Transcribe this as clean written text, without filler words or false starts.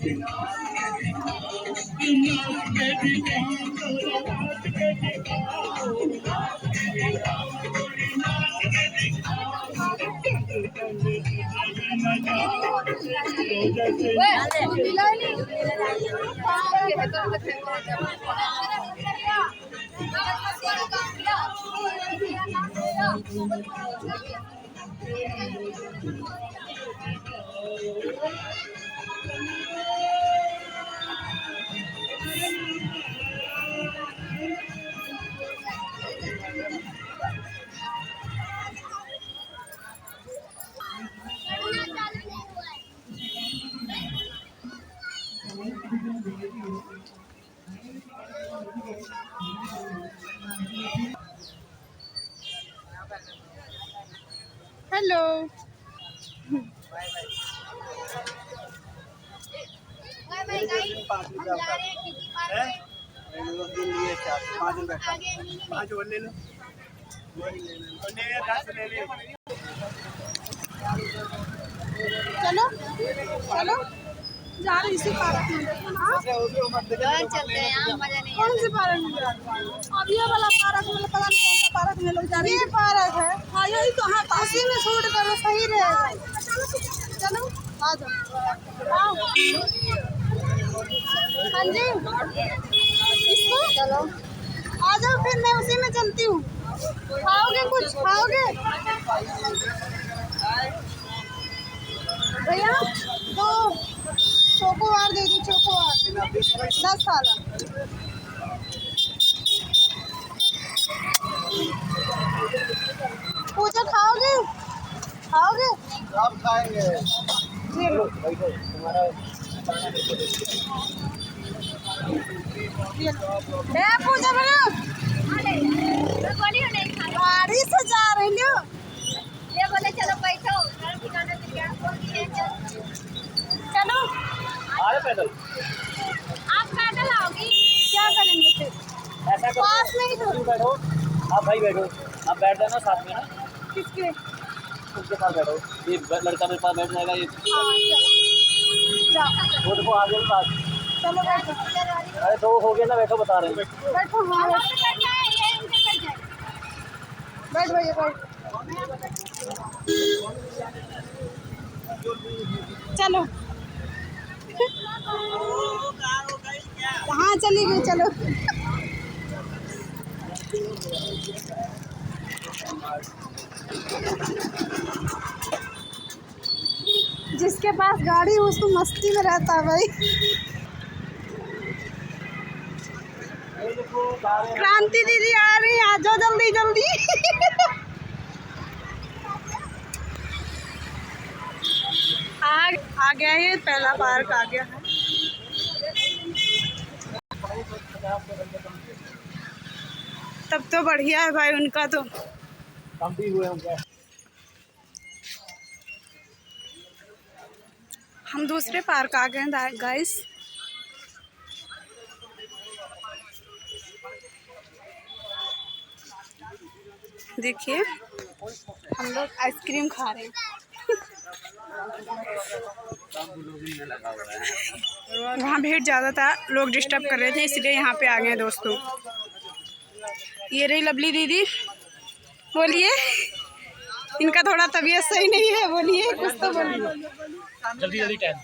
Hello. चलो चलो जा रहे इसी पार्क में। चलते हैं, यहाँ मजा नहीं। कौन सी पार्क में जा रहे? अब ये वाला पार्क में पता नहीं कौन सा पार्क में लोग जा रहे हैं। ये पार्क है, हाँ यही तो। हाँ उसी में शूट करो, सही रहेगा। चलो आ जाओ। हाँ जी इसको चलो आ जाओ, फिर मैं उसी में चलती हूँ। खाओगे कुछ खाओगे भैया? दो चोकोबार दे दो, चोकोबार 10 वाला। पूजा खाओगे? खाओगे? आप खाएंगे? पूजा बना गाड़ी से जा रही हो। ये बोले चलो बैठो। चलो पैदल। आप पैदल आओगी? क्या करेंगे फिर? ऐसा करो, पास में ही तो बैठो। आप भाई बैठो, आप बैठ जाना साथ में ना। किसके? उसके पास बैठो। ये लड़का मेरे पास बैठ जाएगा। ये वो देखो आगे के पास। चलो बैठो। अरे दो हो गए ना, बैठो बता रहे हैं। बैठो हाँ बैठ भैया बैठ। चलो कहाँ चली गई? चलो जिसके पास गाड़ी उसको मस्ती में रहता है भाई। क्रांति दीदी आ रही, आ जाओ जल्दी जल्दी। आ गया, ये पहला पार्क आ गया है। तब तो बढ़िया है भाई, उनका तो कम भी हुए होंगे। हम दूसरे पार्क आ गए गाइस। देखिए हम लोग आइसक्रीम खा रहे हैं। वहाँ भीड़ ज़्यादा था, लोग डिस्टर्ब कर रहे थे, इसलिए यहाँ पे आ गए दोस्तों। ये रही लवली दीदी। बोलिए, इनका थोड़ा तबीयत सही नहीं है, बोलिए कुछ तो बोलिए। जल्दी जल्दी टाइम